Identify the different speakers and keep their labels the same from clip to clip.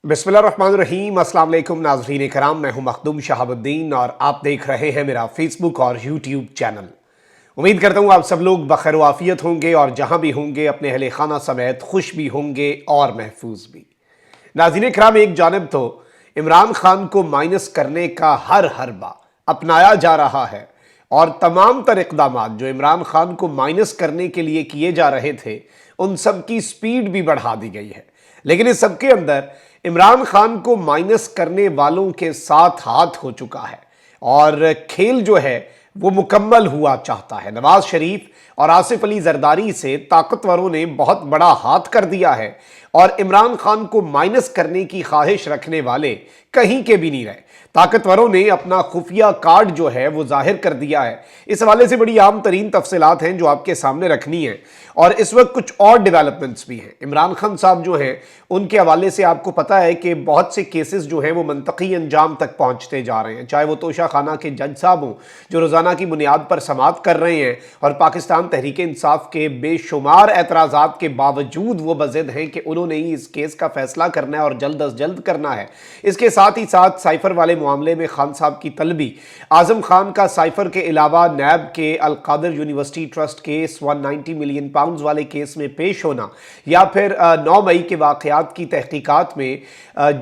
Speaker 1: बिस्मिल्लाहिर्रहमानिर्रहीम। अस्सलाम वालेकुम नाज़रीन कराम, मैं हूं मखदूम शहाबुद्दीन और आप देख रहे हैं मेरा फेसबुक और यूट्यूब चैनल। उम्मीद करता हूं आप सब लोग बखैर वाफियत होंगे और जहां भी होंगे अपने अहले खाना समेत खुश भी होंगे और महफूज भी। नाज़रीन कराम, एक जानिब तो इमरान खान को माइनस करने का हर हरबा अपनाया जा रहा है और तमाम तर इक़दामात जो इमरान खान को माइनस करने के लिए किए जा रहे थे उन सब की स्पीड भी बढ़ा दी गई है। लेकिन इस सबके अंदर इमरान खान को माइनस करने वालों के साथ हाथ हो चुका है और खेल जो है वो मुकम्मल हुआ चाहता है। नवाज शरीफ और आसिफ अली जरदारी से ताकतवरों ने बहुत बड़ा हाथ कर दिया है और इमरान खान को माइनस करने की ख्वाहिश रखने वाले कहीं के भी नहीं रहे। ताकतवरों ने अपना खुफिया कार्ड जो है वो जाहिर कर दिया है। इस हवाले से बड़ी आम तरीन तफसीलात हैं जो आपके सामने रखनी है और इस वक्त कुछ और डेवलपमेंट्स भी हैं। इमरान खान साहब जो हैं उनके हवाले से आपको पता है कि बहुत से केसेस जो हैं वो मंतकी अंजाम तक पहुंचते जा रहे हैं, चाहे वो तोशा खाना के जज साहब हों जो रोज़ाना की बुनियाद पर समाअत कर रहे हैं और पाकिस्तान तहरीक इंसाफ के बेशुमार एतराज़ात के बावजूद वो बज़िद हैं कि उन्होंने ही इस केस का फैसला करना है और जल्द अज जल्द करना है। इसके साथ ही साथ साइफर वाले मामले में खान साहब की तलबी, आजम खान का साइफर के अलावा नैब के Al-Qadir university trust case 190 million pound वाले केस में पेश होना या फिर 9 मई के वाक़यात की तहकीकात में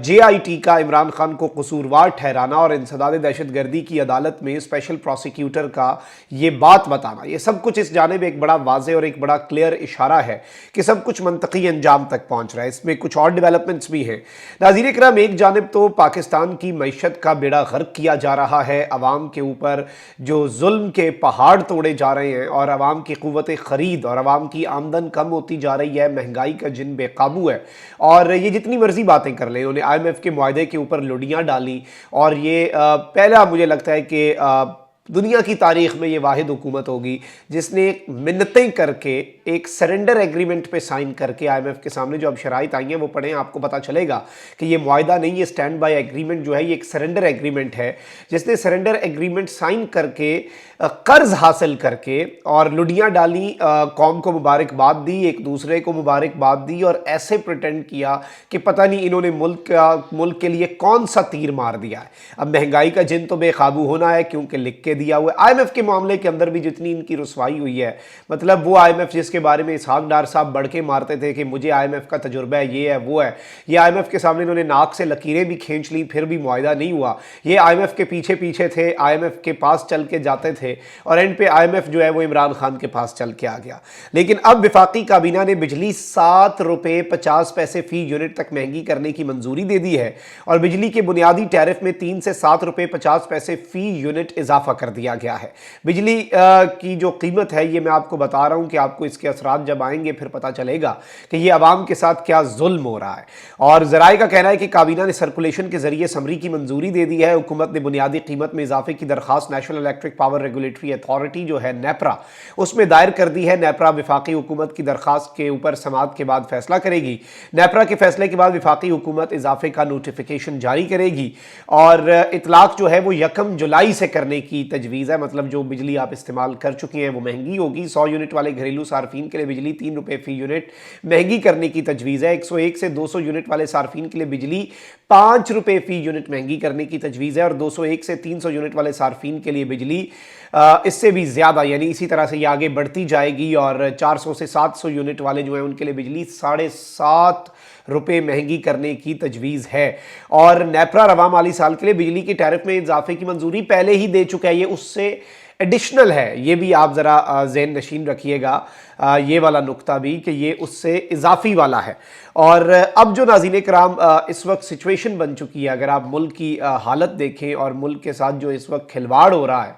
Speaker 1: JIT का इमरान खान को कसूरवार ठहराना और इंसदाद दहशतगर्दी की अदालत में स्पेशल प्रोसिक्यूटर का ये बात बताना, ये सब कुछ इस जानिब एक बड़ा वाज़े और एक बड़ा क्लियर इशारा है कि सब कुछ मंतकी अंजाम तक पहुँच रहा है। इसमें कुछ और डेवलपमेंट्स भी हैं। नाज़रीन इकराम, एक जानिब तो पाकिस्तान की मईशत का बेड़ा गर्क किया जा रहा है, अवाम के ऊपर जो जुल्म के पहाड़ तोड़े जा रहे हैं और अवाम की क़ुव्वत ख़रीद और अवाम की आमदन कम होती जा रही है, महंगाई का जिन बेकाबू है और ये जितनी मर्जी बातें कर लें। उन्होंने IMF के मुआहदे के ऊपर लुड़ियाँ डाली और ये पहला मुझे लगता है कि दुनिया की तारीख में ये वाहिद हुकूमत होगी जिसने मिन्नतें करके एक सरेंडर एग्रीमेंट पे साइन करके IMF के सामने जो अब शराइत आई हैं वो पढ़ें, आपको पता चलेगा कि ये मुआहदा नहीं, ये स्टैंड बाय एग्रीमेंट जो है ये एक सरेंडर एग्रीमेंट है जिसने सरेंडर एग्रीमेंट साइन करके कर्ज हासिल करके और लुडियाँ डाली, कौम को मुबारकबाद दी, एक दूसरे को मुबारकबाद दी और ऐसे प्रिटेंड किया कि पता नहीं इन्होंने मुल्क के लिए कौन सा तीर मार दिया है। अब महंगाई का जिन तो बेकाबू होना है क्योंकि लिख के दिया हुआ है। IMF के मामले के अंदर भी जितनी इनकी रुसवाई हुई है, मतलब वो IMF जिसके बारे में इसहाक डार साहब बढ़ के मारते थे कि मुझे IMF का तजुर्बा है, ये है वो है, ये IMF के सामने इन्होंने नाक से लकीरें भी खींच ली फिर भी मुआहदा नहीं हुआ। ये IMF के पीछे पीछे थे, IMF के पास चल के जाते थे और एंड पे IMF जो है वो इमरान खान के पास चल के आ गया। लेकिन अब वफाकी काबीना ने बिजली 7 रुपये 50 पैसे फी यूनिट तक महंगी करने की मंजूरी दे दी है और बिजली के बुनियादी टैरिफ में 3 से 7 रुपये 50 पैसे फी यूनिट इजाफा कर दिया गया है। बिजली की जो कीमत है ये मैं आपको बता रहा हूं कि आपको इसके असरात जब आएंगे फिर पता चलेगा कि ये अवाम के साथ क्या जुल्म हो रहा है। और ज़राए का कहना है कि काबीना ने सर्कुलेशन के जरिए समरी की मंजूरी दे दी है। हुकूमत ने बुनियादी कीमत में इजाफे की दरखास्त national electric power regulatory authority जो है नेपरा उसमें दायर कर दी है। नेपरा वफाकी हुकूमत की दरखास्त के ऊपर समाअत के बाद फैसला करेगी। नेपरा के फैसले के बाद वफाकी हुकूमत इजाफे का नोटिफिकेशन जारी करेगी और इतलाक जो है वो 1 जुलाई से करने की तजवीज़ है। मतलब जो बिजली आप इस्तेमाल कर चुकी हैं वो महंगी होगी। 100 यूनिट वाले घरेलू सार्फिन के लिए बिजली 3 रुपये फी यूनिट महंगी करने की तजवीज़ है। 101 से 200 यूनिट वाले सार्फिन के लिए बिजली 5 रुपये फी यूनिट महंगी करने की तजवीज़ है और 201 से 300 यूनिट वाले सार्फिन के लिए बिजली इससे भी ज़्यादा, यानी इसी तरह से ये आगे बढ़ती जाएगी और 400 से 700 यूनिट वाले जो हैं उनके लिए बिजली 7.5 रुपये महंगी करने की तजवीज़ है। और नेपरा रवा माली साल के लिए बिजली के टैरिफ में इजाफे की मंजूरी पहले ही दे चुका है, ये उससे एडिशनल है। ये भी आप ज़रा ज़हन नशीन रखिएगा ये वाला नुक्ता भी कि ये उससे इजाफी वाला है। और अब जो नाज़रीन कराम इस वक्त सिचुएशन बन चुकी है, अगर आप मुल्क की हालत देखें और मुल्क के साथ जो इस वक्त खिलवाड़ हो रहा है,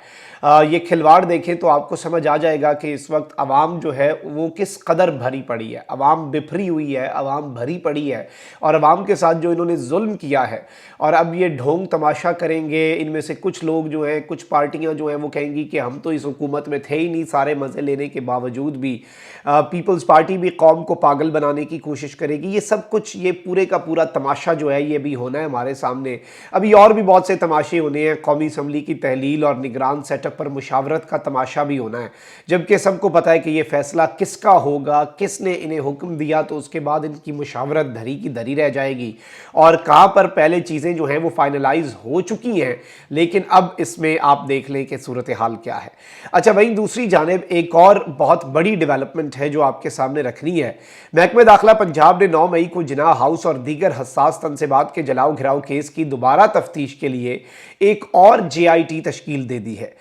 Speaker 1: ये खिलवाड़ देखें तो आपको समझ आ जाएगा कि इस वक्त अवाम जो है वो किस कदर भरी पड़ी है। अवाम बिफरी हुई है, अवाम भरी पड़ी है और अवाम के साथ जो इन्होंने जुल्म किया है और अब ये ढोंग तमाशा करेंगे। इनमें से कुछ लोग जो हैं, कुछ पार्टियां जो हैं वो कहेंगी कि हम तो इस हुकूमत में थे ही नहीं, सारे मज़े लेने के बावजूद भी पीपल्स पार्टी भी कौम को पागल बनाने की कोशिश करेगी। ये सब कुछ, ये पूरे का पूरा तमाशा जो है ये भी होना है हमारे सामने। अभी और भी बहुत से तमाशे होने हैं, कौमी असम्बली की तहलील और निगरान सेटअप पर मुशावरत का तमाशा भी होना है, जबकि सबको पता है कि ये फैसला किसका होगा, किसने इन्हें हुक्म दिया, तो उसके बाद इनकी मुशावरत धरी की धरी रह जाएगी। और कहाँ पर पहले चीज़ें जो हैं वो फाइनलाइज हो चुकी हैं, लेकिन अब इसमें आप देख लें कि सूरत हाल क्या है। अच्छा भाई, दूसरी जानिब एक और बहुत बड़ी डेवलपमेंट है जो आपके सामने रखनी है। महकमे दाखिला पंजाब ने 9 मई को जिनाह हाउस और दीगर हसास तनसीबात के जलाओ घिराव केस की दोबारा तफ्तीश के लिए एक और JIT तश्कील दे दी है।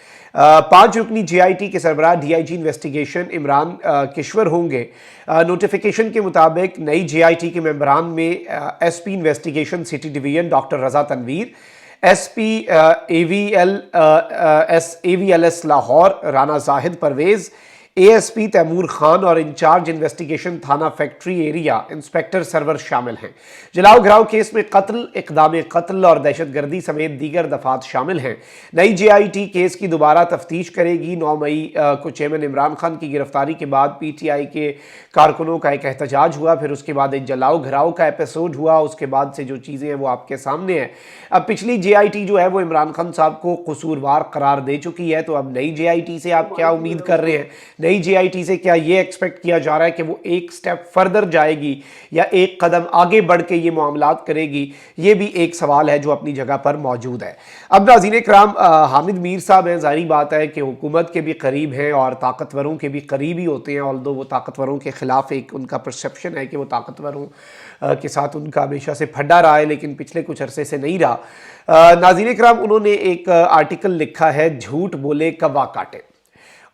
Speaker 1: 5 रुकनी JIT के सरबराह DIG इन्वेस्टिगेशन इमरान किश्वर होंगे। नोटिफिकेशन के मुताबिक नई JIT के मेंबरान में SP investigation city division doctor Raza Tanveer, SP AVLS Lahore Rana Zahid Pervez, ASP Taimur Khan और इंचार्ज इन्वेस्टिगेशन थाना फैक्ट्री एरिया इंस्पेक्टर सरवर शामिल हैं। जलाओ घिराव केस में कत्ल, इक़दाम कत्ल और दहशतगर्दी समेत दीगर दफात शामिल हैं। नई JIT केस की दोबारा तफ्तीश करेगी। 9 मई को चेयरमैन इमरान खान की गिरफ्तारी के बाद PTI के कारकुनों का एक एहतजाज हुआ, फिर उसके बाद एक जलाओ घिराव का एपिसोड हुआ, उसके बाद से जो चीज़ें हैं वो आपके सामने हैं। अब पिछली JIT जो है वो इमरान खान साहब को कसूरवार करार दे चुकी है, तो अब नई JIT से आप क्या उम्मीद कर रहे हैं? नई JIT से क्या ये एक्सपेक्ट किया जा रहा है कि वो एक स्टेप फर्दर जाएगी या एक कदम आगे बढ़ के ये मामलात करेगी? ये भी एक सवाल है जो अपनी जगह पर मौजूद है। अब नाज़रीन कराम, हामिद मीर साहब हैं, ज़ाहिर बात है कि हुकूमत के भी करीब हैं और ताकतवरों के भी करीब ही होते हैं, ऑल्दो वो ताकतवरों के ख़िलाफ़ एक उनका परसेप्शन है कि वो ताकतवरों के साथ उनका हमेशा से फड्डा रहा है, लेकिन पिछले कुछ अरसे से नहीं रहा। नाज़रीन कराम, उन्होंने एक आर्टिकल लिखा है, झूठ बोले कौवा काटे,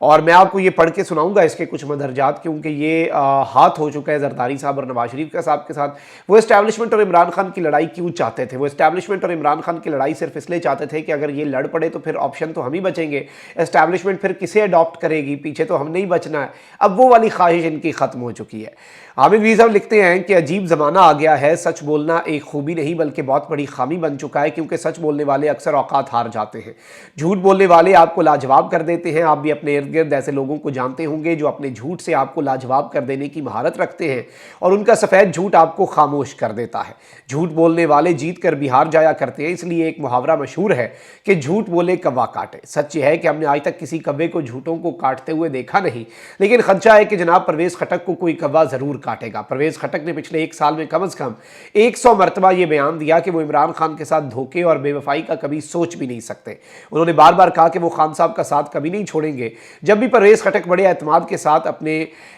Speaker 1: और मैं आपको ये पढ़ के सुनाऊंगा इसके कुछ मदरजात, क्योंकि ये हाथ हो चुका है जरदारी साहब और नवाज शरीफ साहब के साथ। वो एस्टैब्लिशमेंट और इमरान खान की लड़ाई क्यों चाहते थे? वो एस्टैब्लिशमेंट और इमरान खान की लड़ाई सिर्फ इसलिए चाहते थे कि अगर ये लड़ पड़े तो फिर ऑप्शन तो हम ही बचेंगे, एस्टैब्लिशमेंट फिर किसे अडॉप्ट करेगी, पीछे तो हम नहीं बचना है। अब वो वाली ख्वाहिश इनकी ख़त्म हो चुकी है। हामिद मीर साहब लिखते हैं कि अजीब ज़माना आ गया है, सच बोलना एक खूबी नहीं बल्कि बहुत बड़ी खामी बन चुका है, क्योंकि सच बोलने वाले अक्सर औकात हार जाते हैं। झूठ बोलने वाले आपको लाजवाब कर देते हैं। आप भी अपने इर्द गिर्द ऐसे लोगों को जानते होंगे जो अपने झूठ से आपको लाजवाब कर देने की महारत रखते हैं, और उनका सफ़ेद झूठ आपको खामोश कर देता है। झूठ बोलने वाले जीत कर बिहार जाया करते हैं, इसलिए एक मुहावरा मशहूर है कि झूठ बोले कौवा काटे। सच ये है कि हमने आज तक किसी कौवे को झूठों को काटते हुए देखा नहीं, लेकिन खदशा है कि जनाब परवेज़ खटक को कोई कौवा ज़रूर काटेगा। परवेज़ खटक ने पिछले 1 साल में कम से कम 100 मरतबा ये बयान दिया कि वो इमरान खान के साथ धोखे और बेवफाई का कभी सोच भी नहीं सकते। उन्होंने बार बार कहा कि वो खान साहब का साथ कभी नहीं छोड़ेंगे। जब भी परवेज़ खटक बड़े एतमाद के साथ अपने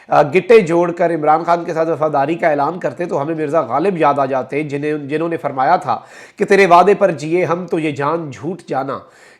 Speaker 1: गिट्टे जोड़कर इमरान खान के साथ वफादारी का ऐलान करते तो हमें मिर्ज़ा गालिब याद आ जाते, जिन्होंने फरमाया था कि तेरे वादे पर जिए हम तो ये जान झूठ जाना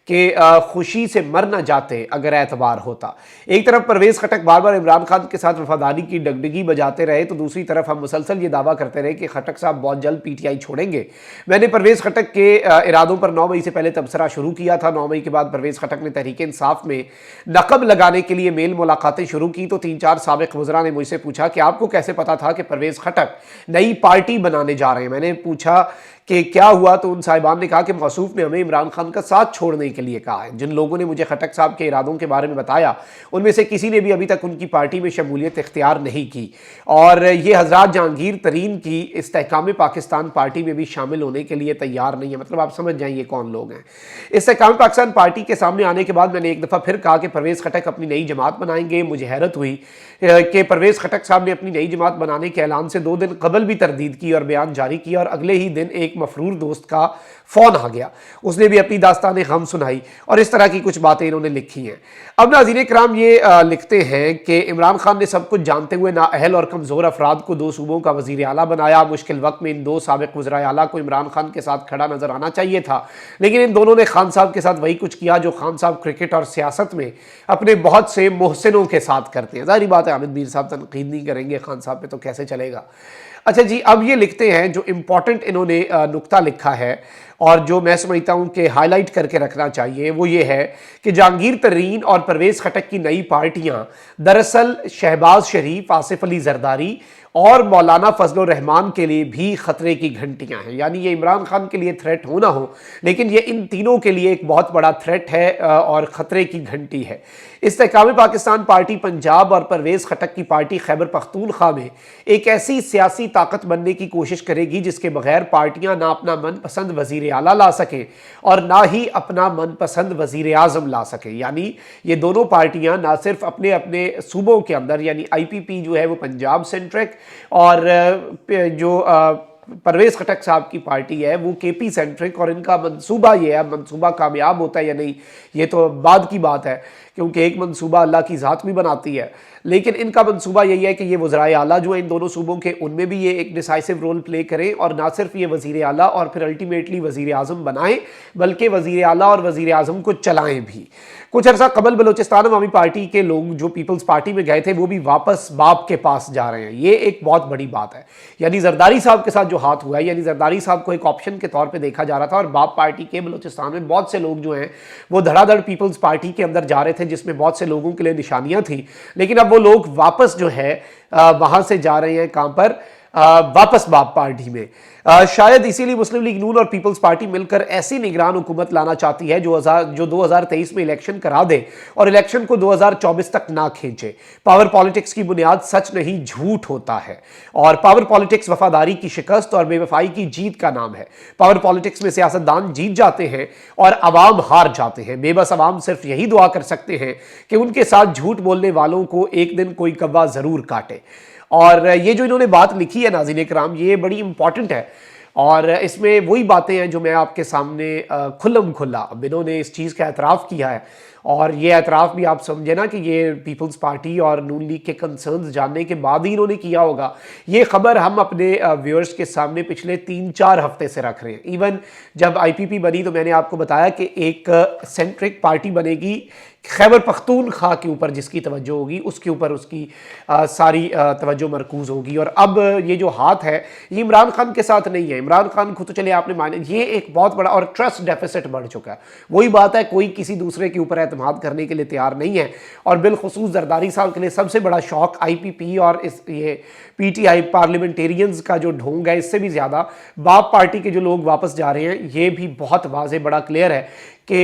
Speaker 1: कि खुशी से मर न जाते अगर एतबार होता। एक तरफ परवेज़ खटक बार बार इमरान खान के साथ वफादारी की डगडगी बजाते रहे, तो दूसरी तरफ हम मुसलसल ये दावा करते रहे कि खटक साहब बहुत जल्द PTI छोड़ेंगे। मैंने परवेज़ खटक के इरादों पर 9 मई से पहले तबसरा शुरू किया था। 9 मई के बाद परवेज़ खटक ने तहरीक इंसाफ में नकब लगाने के लिए मेल मुलाकातें शुरू की, तो 3-4 साबिक़ वज़रा ने मुझसे पूछा कि आपको कैसे पता था कि परवेज़ खटक नई पार्टी बनाने जा रहे हैं? मैंने पूछा कि क्या हुआ, तो उन साहिबान ने कहा कि मौसूफ ने हमें इमरान खान का साथ छोड़ने के लिए कहा है। जिन लोगों ने मुझे खटक साहब के इरादों के बारे में बताया, उनमें से किसी ने भी अभी तक उनकी पार्टी में शमूलियत इख्तियार नहीं की, और ये हजरात जहांगीर तरीन की इस्तेहकाम पाकिस्तान पार्टी में भी शामिल होने के लिए तैयार नहीं है। मतलब आप समझ जाएंगे कौन लोग हैं। इस्तेहकाम पाकिस्तान पार्टी के सामने आने के बाद मैंने एक दफ़ा फिर कहा कि परवेज़ खटक अपनी नई जमात बनाएंगे। मुझे हैरत हुई कि परवेज़ खटक साहब ने अपनी नई जमात बनाने के ऐलान से 2 दिन कबल भी तरदीद की और बयान जारी किया, और अगले ही दिन एक मफरूर दोस्त का फ़ोन आ गया, उसने भी अपनी दास्तान गम सुनाई, और इस तरह की कुछ बातें इन्होंने लिखी हैं। अब नाज़रीन कराम ये लिखते हैं कि इमरान खान ने सब कुछ जानते हुए नाअहल और कमज़ोर अफराद को 2 सूबों का वज़ीर आला बनाया। मुश्किल वक्त में इन 2 साबिक़ वज़राए आला को इमरान खान के साथ खड़ा नज़र आना चाहिए था, लेकिन इन दोनों ने खान साहब के साथ वही कुछ किया जो खान साहब क्रिकेट और सियासत में अपने बहुत से मोहसिनों के साथ करते हैं। ज़ाहिर बात है हामिद मीर साहब तनकीद नहीं करेंगे खान साहब पे, तो कैसे चलेगा। अच्छा जी, अब ये लिखते हैं जो इम्पॉर्टेंट इन्होंने नुक्ता लिखा है, और जो मैं समझता हूं कि हाईलाइट करके रखना चाहिए वो ये है कि जहांगीर तरीन और परवेज़ खटक की नई पार्टियां दरअसल शहबाज शरीफ, आसिफ अली जरदारी और मौलाना फजलुर रहमान के लिए भी खतरे की घंटियां हैं। यानी ये इमरान खान के लिए थ्रेट हो ना हो, लेकिन ये इन तीनों के लिए एक बहुत बड़ा थ्रेट है और खतरे की घंटी है। इस्तेहकाम पाकिस्तान पार्टी पंजाब और परवेज़ खटक की पार्टी खैबर पख्तूनख्वा में एक ऐसी सियासी ताकत बनने की कोशिश करेगी जिसके बगैर पार्टियां ना अपना मनपसंद वजीर आला ला सकें और ना ही अपना मनपसंद वजीर आज़म ला सकें। यानी ये दोनों पार्टियां ना सिर्फ अपने अपने सूबों के अंदर, यानी IPP जो है वो पंजाब सेंट्रिक और जो परवेज़ खटक साहब की पार्टी है वो KP सेंट्रिक, और इनका मंसूबा ये है, मंसूबा कामयाब होता है या नहीं ये तो बाद की बात है, क्योंकि एक मंसूबा अल्लाह की ज़ात भी बनाती है, लेकिन इनका मंसूबा यही है कि ये वज़राए आला जो है इन दोनों सूबों के, उनमें भी ये एक डिसाइसिव रोल प्ले करें और ना सिर्फ ये वज़ीर आला और फिर अल्टीमेटली वज़ीर आज़म बनाएं, बल्कि वज़ीर आला और वज़ीर आज़म को चलाएं भी। कुछ अर्सा कबल बलोचिस्तान अवामी पार्टी के लोग जो पीपल्स पार्टी में गए थे वो भी वापस बाप के पास जा रहे हैं। ये एक बहुत बड़ी बात है। यानी जरदारी साहब के साथ जो हाथ हुआ है, यानी जरदारी साहब को एक ऑप्शन के तौर पे देखा जा रहा था और बाप पार्टी के बलोचिस्तान में बहुत से लोग जो हैं वो धड़ाधड़ पीपल्स पार्टी के अंदर जा रहे थे, जिसमें बहुत से लोगों के लिए निशानियां थी, लेकिन अब वो लोग वापस जो है वहां से जा रहे हैं, कहां पर, वापस बाप पार्टी में। शायद इसीलिए मुस्लिम लीग नून और पीपल्स पार्टी मिलकर ऐसी निगरान हुकूमत लाना चाहती है जो 2023 में इलेक्शन करा दे और इलेक्शन को 2024 तक ना खींचे। पावर पॉलिटिक्स की बुनियाद सच नहीं झूठ होता है, और पावर पॉलिटिक्स वफादारी की शिकस्त और बेवफाई की जीत का नाम है। पावर पॉलिटिक्स में सियासतदान जीत जाते हैं और अवाम हार जाते हैं। बेबस अवाम सिर्फ यही दुआ कर सकते हैं कि उनके साथ झूठ बोलने वालों को एक दिन कोई कौवा जरूर काटे। और ये जो इन्होंने बात लिखी है नाज़रीन इकराम, ये बड़ी इंपॉर्टेंट है और इसमें वही बातें हैं जो मैं आपके सामने खुल्लम खुल्ला, अब इन्होंने इस चीज़ का एतराफ़ किया है और ये एतराफ़ भी आप समझे ना कि ये पीपल्स पार्टी और नून लीग के कंसर्न्स जानने के बाद ही इन्होंने किया होगा। ये खबर हम अपने व्यूअर्स के सामने पिछले 3-4 हफ्ते से रख रहे हैं। इवन जब IPP बनी तो मैंने आपको बताया कि एक सेंट्रिक पार्टी बनेगी खैबर पख्तूनख्वा के ऊपर, जिसकी तवज्जो होगी उसके ऊपर उसकी सारी तवज्जो मरकूज़ होगी। और अब ये जो हाथ है ये इमरान खान के साथ नहीं है। इमरान खान खुद तो चले आपने माने, ये एक बहुत बड़ा और ट्रस्ट डेफिसिट बढ़ चुका है। वही बात है, कोई किसी दूसरे के ऊपर एतमाद करने के लिए तैयार नहीं है। और बिलखुसूस जरदारी साहब के लिए सबसे बड़ा शौक IPP और इस ये PTI पार्लियामेंटेरियंस का जो ढोंग है, इससे भी ज़्यादा बाप पार्टी के जो लोग वापस जा रहे हैं, ये भी बहुत वाज़े बड़ा क्लियर है कि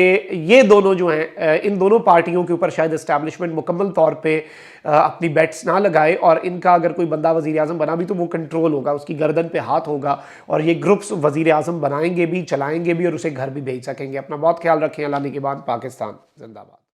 Speaker 1: ये दोनों जो हैं, इन दोनों पार्टियों के ऊपर शायद इस्टेब्लिशमेंट मुकम्मल तौर पे अपनी बेट्स ना लगाए और इनका अगर कोई बंदा वज़ीर आज़म बना भी तो वो कंट्रोल होगा, उसकी गर्दन पे हाथ होगा और ये ग्रुप्स वज़ीर आज़म बनाएंगे भी, चलाएंगे भी और उसे घर भी भेज सकेंगे। अपना बहुत ख्याल रखें। अल्लाह निगहबान। पाकिस्तान जिंदाबाद।